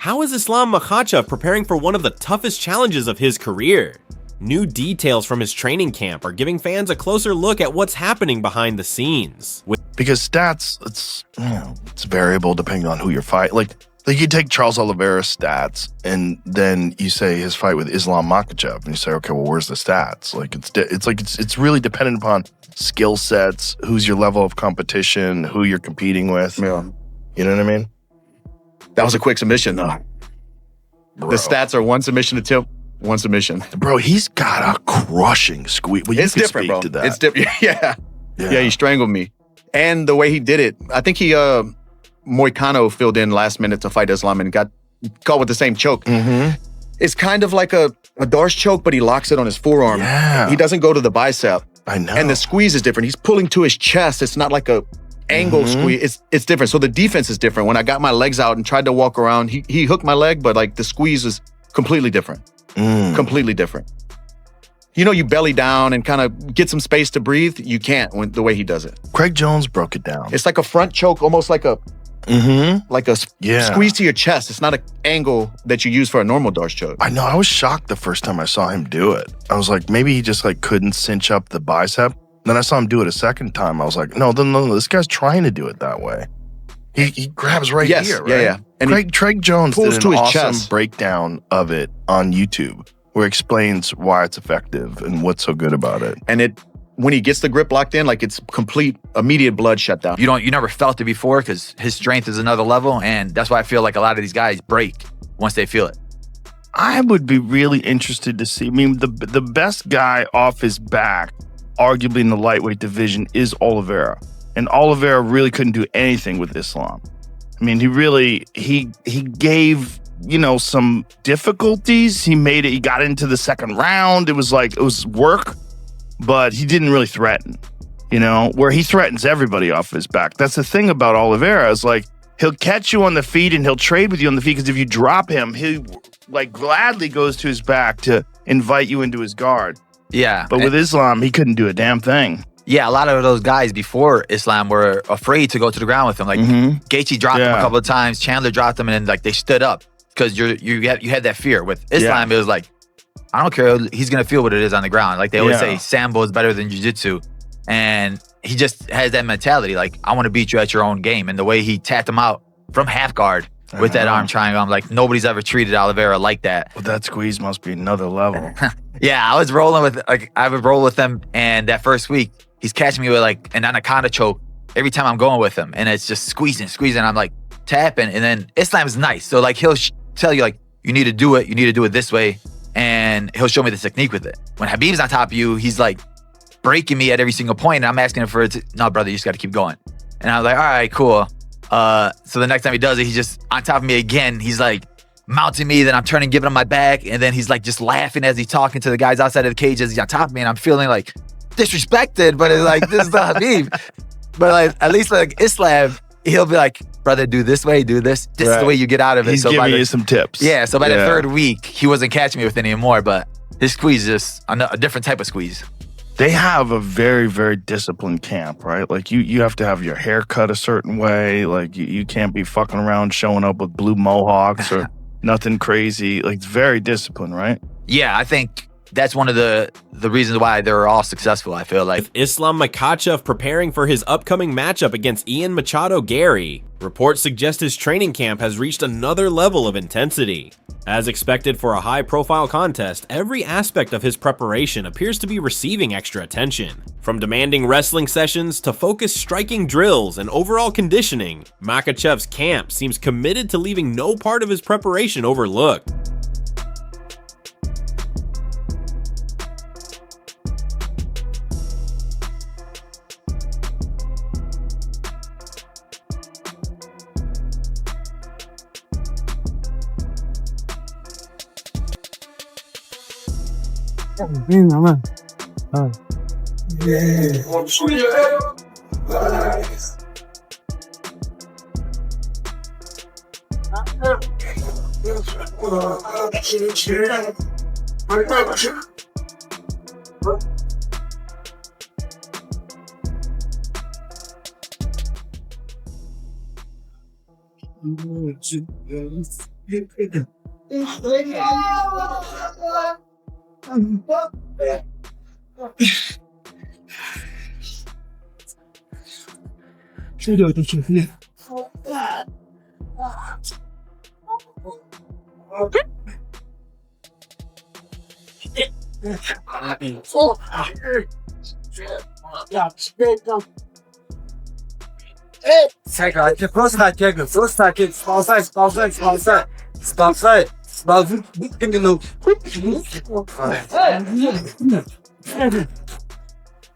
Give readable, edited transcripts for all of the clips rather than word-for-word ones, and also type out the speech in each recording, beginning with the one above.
How is Islam Makhachev preparing for one of the toughest challenges of his career? New details from his training camp are giving fans a closer look at what's happening behind the scenes. Because stats, it's variable depending on who you're fighting. Like you take Charles Oliveira's stats, and then you say his fight with Islam Makhachev, and you say, okay, well, where's the stats? Like it's really dependent upon skill sets, who's your level of competition, who you're competing with. Yeah. You know what I mean? That was a quick submission, though. Bro. The stats are 1 submission attempt, 1 submission. Bro, he's got a crushing squeeze. Well, It's different, bro. To that. It's different. Yeah, he strangled me. And the way he did it, I think he, Moicano filled in last minute to fight Islam and got caught with the same choke. Mm-hmm. It's kind of like a Darce choke, but he locks it on his forearm. Yeah. He doesn't go to the bicep. I know. And the squeeze is different. He's pulling to his chest. It's not like a angle squeeze. It's different. So the defense is different. When I got my legs out and tried to walk around, he hooked my leg, but like the squeeze is completely different. Completely different. You know, you belly down and kind of get some space to breathe. You can't the way he does it. Craig Jones broke it down. It's like a front choke, almost like a squeeze to your chest. It's not an angle that you use for a normal Darce choke. I know. I was shocked the first time I saw him do it. I was like, maybe he just like couldn't cinch up the bicep. Then I saw him do it a second time. I was like, no, this guy's trying to do it that way. He grabs right here, right? Yeah. And Craig Jones pulls did to an his awesome chest. breakdown of it on YouTube where it explains why it's effective and what's so good about it. And when he gets the grip locked in, like it's complete, immediate blood shutdown. You never felt it before because his strength is another level, and that's why I feel like a lot of these guys break once they feel it. I would be really interested to see. I mean, the best guy off his back, arguably in the lightweight division, is Oliveira. And Oliveira really couldn't do anything with Islam. I mean, he gave, some difficulties. He got into the second round. It was work, but he didn't really threaten, where he threatens everybody off his back. That's the thing about Oliveira is like, he'll catch you on the feet and he'll trade with you on the feet because if you drop him, he gladly goes to his back to invite you into his guard. Yeah. But with Islam, he couldn't do a damn thing. Yeah, a lot of those guys before Islam were afraid to go to the ground with him. Like Gaethje dropped him a couple of times, Chandler dropped him, and then they stood up because you had that fear. With Islam, it was like, I don't care, he's gonna feel what it is on the ground. Like they always say, Sambo is better than jiu-jitsu, and he just has that mentality. Like, I want to beat you at your own game. And the way he tapped him out from half guard with that arm triangle, I'm like, nobody's ever treated Oliveira like that. Well, that squeeze must be another level. Yeah, I would roll with him, and that first week, he's catching me with an anaconda choke every time I'm going with him. And it's just squeezing. I'm like tapping. And then Islam's nice. So he'll tell you you need to do it. You need to do it this way. And he'll show me the technique with it. When Habib's on top of you, he's breaking me at every single point. And I'm asking him no, brother, you just got to keep going. And I was like, all right, cool. So the next time he does it, he's just on top of me again. He's mounting me. Then I'm turning, giving him my back. And then he's just laughing as he's talking to the guys outside of the cage as he's on top of me. And I'm feeling disrespected, but it's this is the Habib. But at least Islam, he'll be brother, do this way, do this. This is the way you get out of it. He's giving you some tips. Yeah, so by the third week, he wasn't catching me with it anymore, but his squeeze is just a different type of squeeze. They have a very, very disciplined camp, right? You have to have your hair cut a certain way. You can't be fucking around showing up with blue mohawks or nothing crazy. It's very disciplined, right? Yeah, I think that's one of the reasons why they're all successful, I feel like. With Islam Makhachev preparing for his upcoming matchup against Ian Machado Garry, reports suggest his training camp has reached another level of intensity. As expected for a high-profile contest, every aspect of his preparation appears to be receiving extra attention. From demanding wrestling sessions to focused striking drills and overall conditioning, Makhachev's camp seems committed to leaving no part of his preparation overlooked.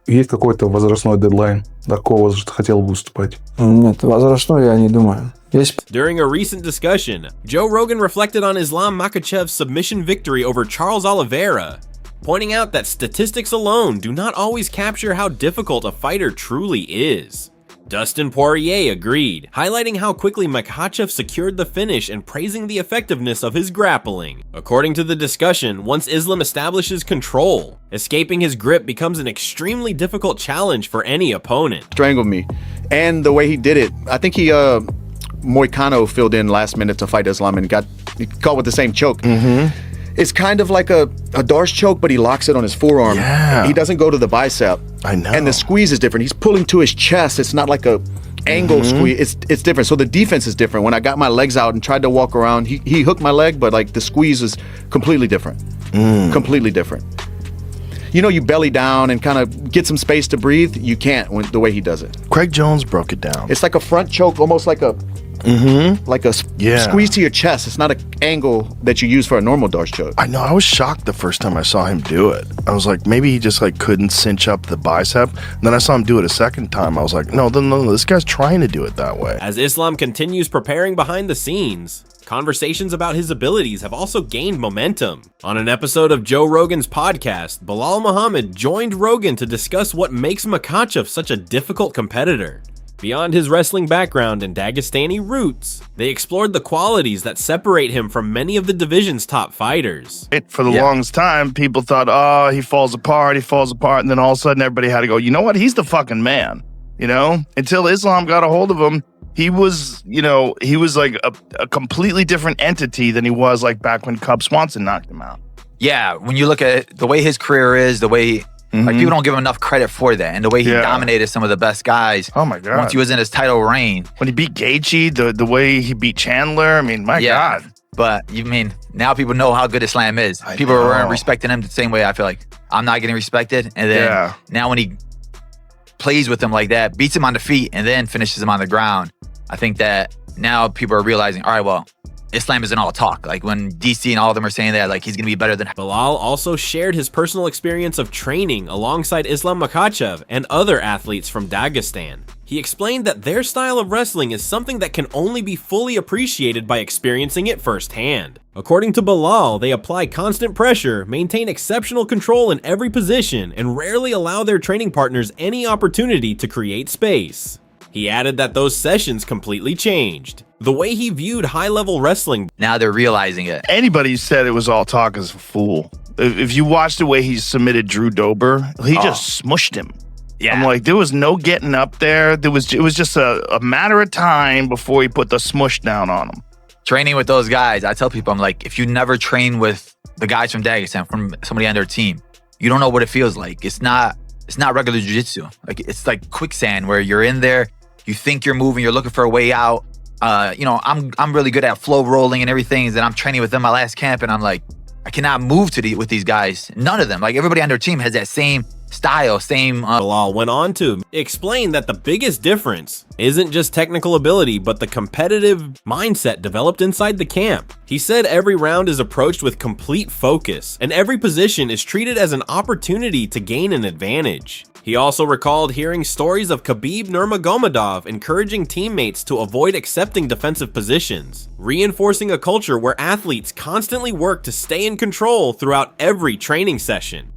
Есть какой-то возрастной дедлайн? До какого возраста хотел бы выступать? Нет, возрастной я не думаю. Есть During a recent discussion, Joe Rogan reflected on Islam Makhachev's submission victory over Charles Oliveira, pointing out that statistics alone do not always capture how difficult a fighter truly is. Dustin Poirier agreed, highlighting how quickly Makhachev secured the finish and praising the effectiveness of his grappling. According to the discussion, once Islam establishes control, escaping his grip becomes an extremely difficult challenge for any opponent. Strangled me. And the way he did it, I think he Moicano filled in last minute to fight Islam and got caught with the same choke. It's kind of like a Darce choke, but he locks it on his forearm. Yeah. He doesn't go to the bicep. I know. And the squeeze is different. He's pulling to his chest. It's not like a angle squeeze. It's different. So the defense is different. When I got my legs out and tried to walk around, he hooked my leg, but like the squeeze is completely different. Completely different. You know, you belly down and kind of get some space to breathe. You can't when the way he does it. Craig Jones broke it down. It's like a front choke, almost like a squeeze to your chest. It's not an angle that you use for a normal Darce choke. I know. I was shocked the first time I saw him do it. I was like, maybe he just like couldn't cinch up the bicep. And then I saw him do it a second time. I was like, no, this guy's trying to do it that way. As Islam continues preparing behind the scenes, conversations about his abilities have also gained momentum. On an episode of Joe Rogan's podcast, Bilal Muhammad joined Rogan to discuss what makes Makhachev such a difficult competitor. Beyond his wrestling background and Dagestani roots, they explored the qualities that separate him from many of the division's top fighters. For the longest time, people thought, oh, he falls apart. And then all of a sudden, everybody had to go, you know what? He's the fucking man. You know, until Islam got a hold of him, he was like a completely different entity than he was like back when Cub Swanson knocked him out. Yeah, when you look at the way his career is, the way like people don't give him enough credit for that, and the way he dominated some of the best guys. Oh my God! Once he was in his title reign, when he beat Gaethje, the way he beat Chandler, I mean, my God. But you mean now people know how good Islam is. People are respecting him the same way I feel like I'm not getting respected, and then now when he plays with him like that, beats him on the feet, and then finishes him on the ground, I think that now people are realizing, all right, well, Islam isn't all talk. Like when DC and all of them are saying that, like he's gonna be better than. Bilal also shared his personal experience of training alongside Islam Makhachev and other athletes from Dagestan. He explained that their style of wrestling is something that can only be fully appreciated by experiencing it firsthand. According to Bilal, they apply constant pressure, maintain exceptional control in every position, and rarely allow their training partners any opportunity to create space. He added that those sessions completely changed the way he viewed high-level wrestling. Now they're realizing it. Anybody who said it was all talk is a fool. If you watch the way he submitted Drew Dober, he just smushed him. Yeah. I'm like, there was no getting up there. It was just a matter of time before he put the smush down on him. Training with those guys, I tell people, I'm like, if you never train with the guys from Dagestan, from somebody on their team, you don't know what it feels like. It's not regular jiu-jitsu. Like it's like quicksand where you're in there, you think you're moving, you're looking for a way out. I'm really good at flow rolling and everything. And I'm training with them my last camp, and I'm like, I cannot move with these guys. None of them. Like everybody on their team has that same style, same. Bilal went on to explain that the biggest difference isn't just technical ability, but the competitive mindset developed inside the camp. He said every round is approached with complete focus, and every position is treated as an opportunity to gain an advantage. He also recalled hearing stories of Khabib Nurmagomedov encouraging teammates to avoid accepting defensive positions, reinforcing a culture where athletes constantly work to stay in control throughout every training session.